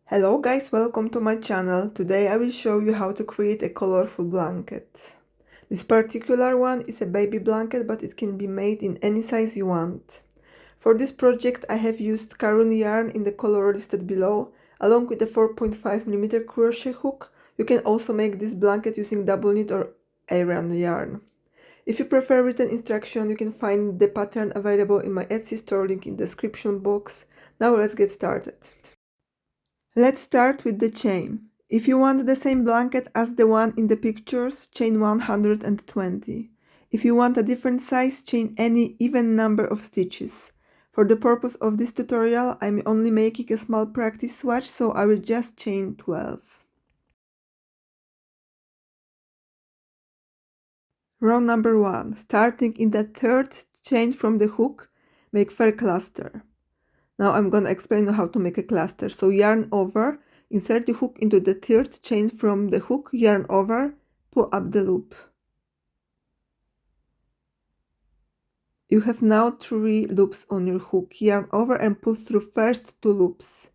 Hello guys, welcome to my channel. Today I will show you how to create a colorful blanket. This particular one is a baby blanket, but it can be made in any size you want. For this project I have used caroon yarn in the color listed below, along with a 4.5mm crochet hook. You can also make this blanket using double knit or aran yarn. If you prefer written instruction, you can find the pattern available in my Etsy store, link in the description box. Now let's get started. Let's start with the chain. If you want the same blanket as the one in the pictures, chain 120. If you want a different size, chain any even number of stitches. For the purpose of this tutorial, I'm only making a small practice swatch, so I will just chain 12. Row number 1. Starting in the third chain from the hook, make fur cluster. Now I'm gonna explain how to make a cluster. So yarn over, insert the hook into the third chain from the hook, yarn over, pull up the loop. You have now 3 loops on your hook. Yarn over and pull through first 2 loops.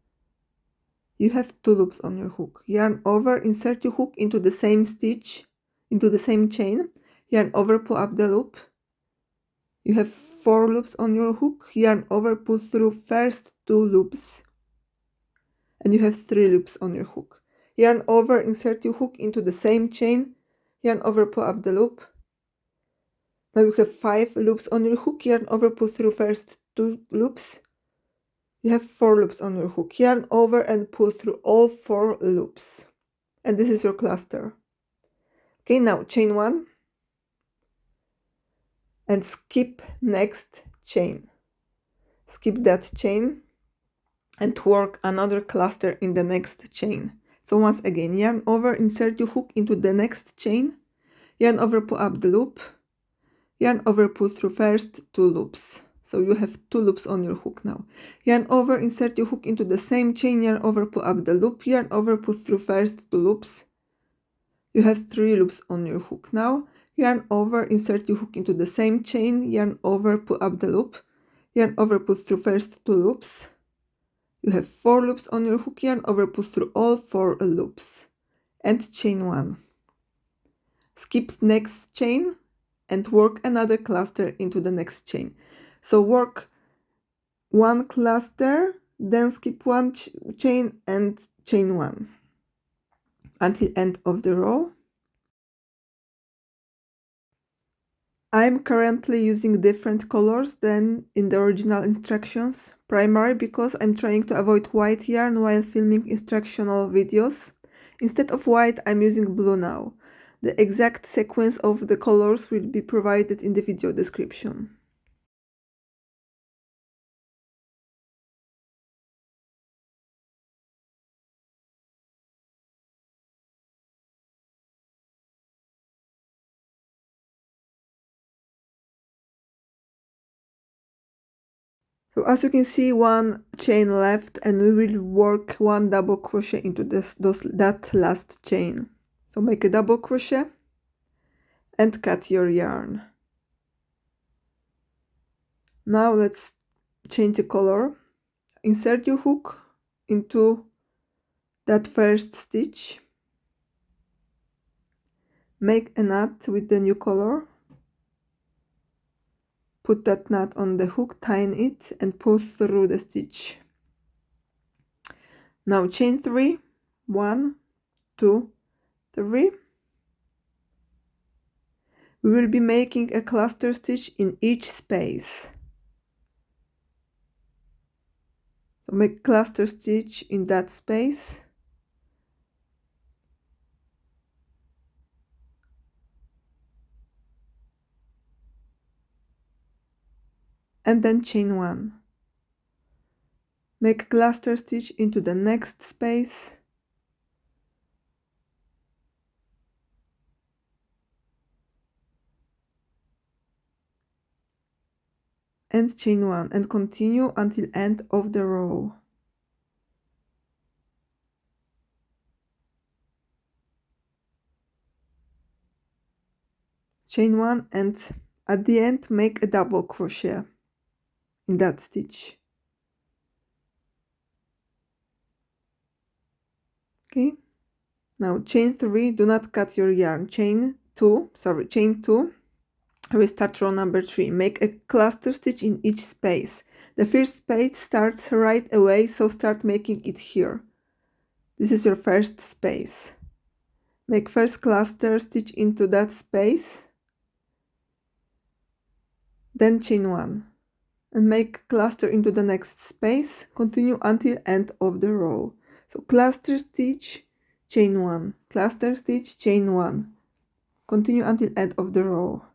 You have 2 loops on your hook. Yarn over, insert your hook into the same stitch, into the same chain. Yarn over, pull up the loop. You have 4 loops on your hook. Yarn over, pull through first 2 loops. And you have 3 loops on your hook. Yarn over, insert your hook into the same chain. Yarn over, pull up the loop. Now you have 5 loops on your hook. Yarn over, pull through first 2 loops. You have 4 loops on your hook. Yarn over and pull through all 4 loops. And this is your cluster. Okay, now chain 1 and skip next chain. Skip that chain and work another cluster in the next chain. So once again, yarn over, insert your hook into the next chain. Yarn over, pull up the loop. Yarn over, pull through first 2 loops. So you have 2 loops on your hook now. Yarn over, insert your hook into the same chain. Yarn over, pull up the loop. Yarn over, pull through first 2 loops. You have 3 loops on your hook now. Yarn over, insert your hook into the same chain. Yarn over, pull up the loop. Yarn over, pull through first 2 loops. You have 4 loops on your hook. Yarn over, pull through all 4 loops. And chain 1. Skip next chain and work another cluster into the next chain. So work 1 cluster, then skip 1 chain and chain 1 until end of the row. I'm currently using different colors than in the original instructions, primarily because I'm trying to avoid white yarn while filming instructional videos. Instead of white, I'm using blue now. The exact sequence of the colors will be provided in the video description. So as you can see, 1 chain left, and we will work 1 double crochet into that last chain. So make a double crochet and cut your yarn. Now let's change the color. Insert your hook into that first stitch. Make a knot with the new color. Put that knot on the hook, tie it, and pull through the stitch. Now chain 3. 1, 2, 3. We will be making a cluster stitch in each space. So make cluster stitch in that space. And then chain 1. Make cluster stitch into the next space. And chain 1 and continue until end of the row. Chain 1 and at the end make a double crochet in that stitch. Okay, now chain 3, do not cut your yarn. Chain 2, restart row number 3. Make a cluster stitch in each space. The first space starts right away, so start making it here. This is your first space. Make first cluster stitch into that space, then chain 1, and make cluster into the next space. Continue until end of the row. So cluster stitch, chain 1, cluster stitch, chain 1. Continue until end of the row.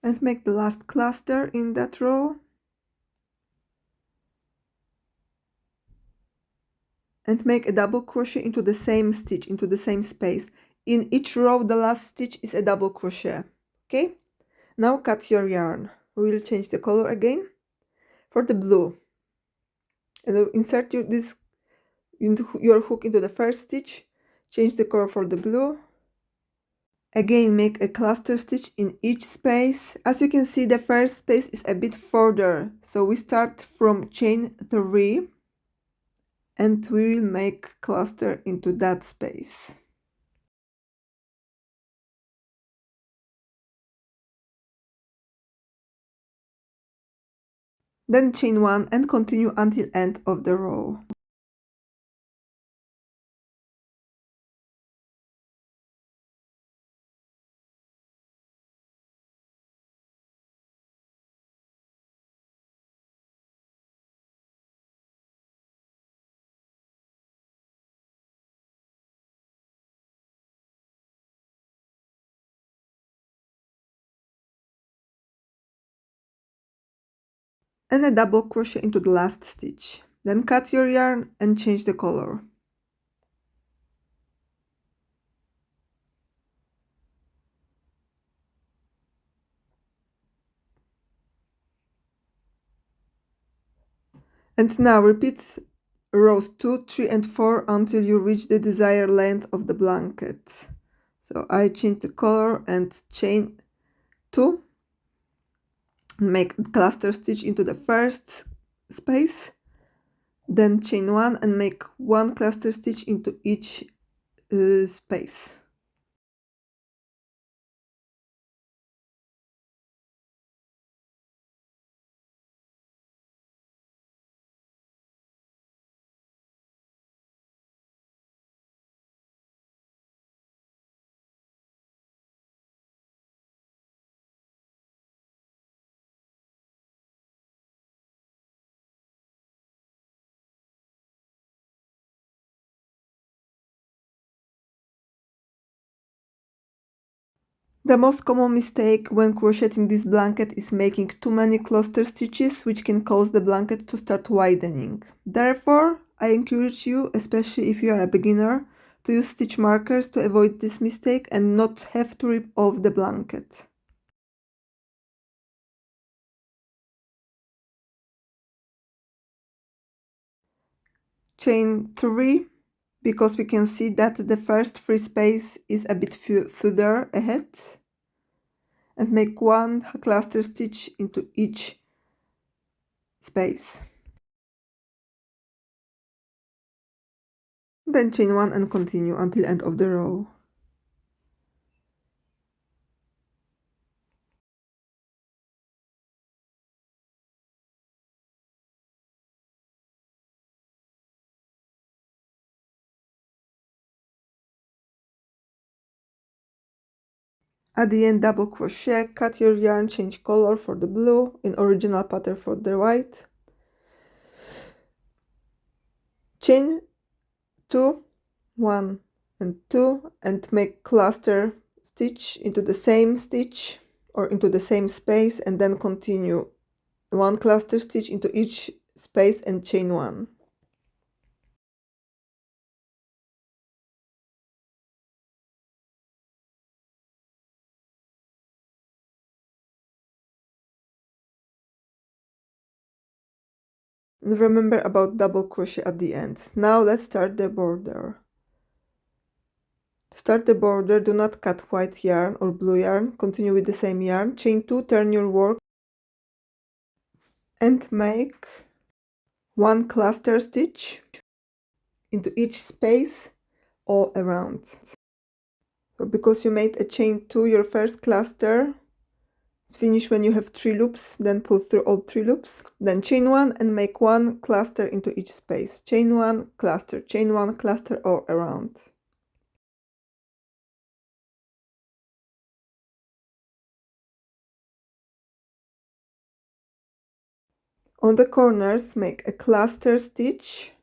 And make the last cluster in that row. And make a double crochet into the same stitch, into the same space. In each row, the last stitch is a double crochet. Okay? Now cut your yarn. We will change the color again. For the blue, and insert your hook into the first stitch. Change the color for the blue. Again, make a cluster stitch in each space. As you can see, the first space is a bit further, so we start from chain 3 and we will make cluster into that space. Then chain 1 and continue until end of the row. And a double crochet into the last stitch. Then cut your yarn and change the color. And now repeat rows 2, 3 and 4 until you reach the desired length of the blanket. So I change the color and chain 2, make cluster stitch into the first space, then chain 1 and make 1 cluster stitch into each space. The most common mistake when crocheting this blanket is making too many cluster stitches, which can cause the blanket to start widening. Therefore, I encourage you, especially if you are a beginner, to use stitch markers to avoid this mistake and not have to rip off the blanket. Chain 3, because we can see that the first free space is a bit further ahead, and make 1 cluster stitch into each space. Then chain 1 and continue until end of the row. At the end, double crochet, cut your yarn, change color for the blue, in original pattern for the white. Chain 2, 1 and 2 and make cluster stitch into the same stitch or into the same space, and then continue 1 cluster stitch into each space and chain 1. remember about double crochet at the end. Now let's start the border. To start the border, do not cut white yarn or blue yarn. Continue with the same yarn. Chain 2, turn your work and make 1 cluster stitch into each space all around. So because you made a chain 2, your first cluster, finish when you have 3 loops, then pull through all 3 loops, then chain 1 and make 1 cluster into each space. Chain 1 cluster, chain 1 cluster all around. On the corners, make a cluster stitch.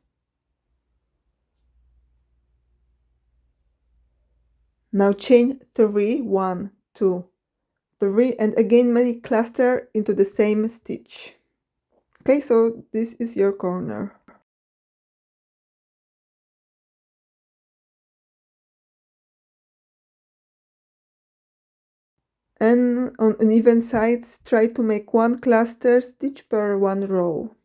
Now chain 3, 1, 2, 3, and again make cluster into the same stitch. Okay, so this is your corner. And on uneven sides, try to make 1 cluster stitch per 1 row.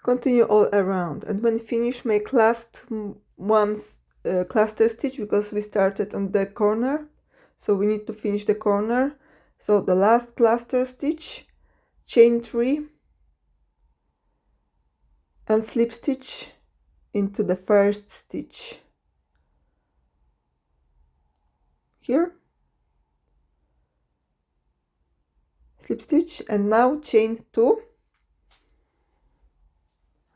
Continue all around, and when finished, make last one cluster stitch, because we started on the corner, so we need to finish the corner. So the last cluster stitch, chain 3 and slip stitch into the first stitch here, slip stitch, and now chain 2,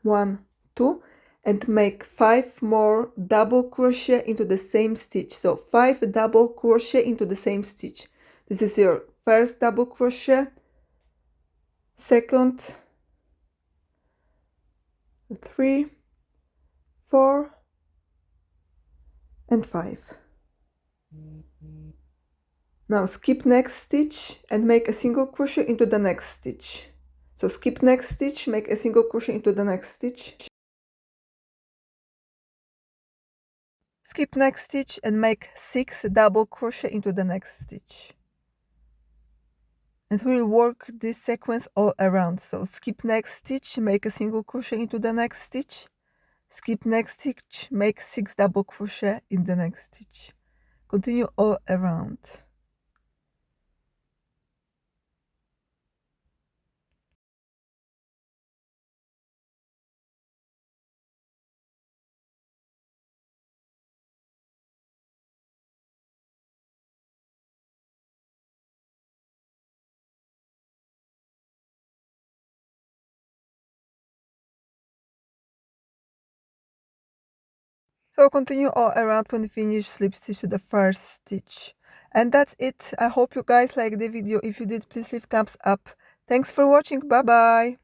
1, 2, and make 5 more double crochet into the same stitch. So 5 double crochet into the same stitch. This is your first double crochet, second, 3, 4, and 5. Now skip next stitch and make a single crochet into the next stitch. So skip next stitch, make a single crochet into the next stitch. Skip next stitch and make 6 double crochet into the next stitch. And we'll work this sequence all around. So skip next stitch, make a single crochet into the next stitch. Skip next stitch, make 6 double crochet in the next stitch. Continue all around. So continue all around when you finish, slip stitch to the first stitch. And that's it. I hope you guys liked the video. If you did, please leave thumbs up. Thanks for watching. Bye bye.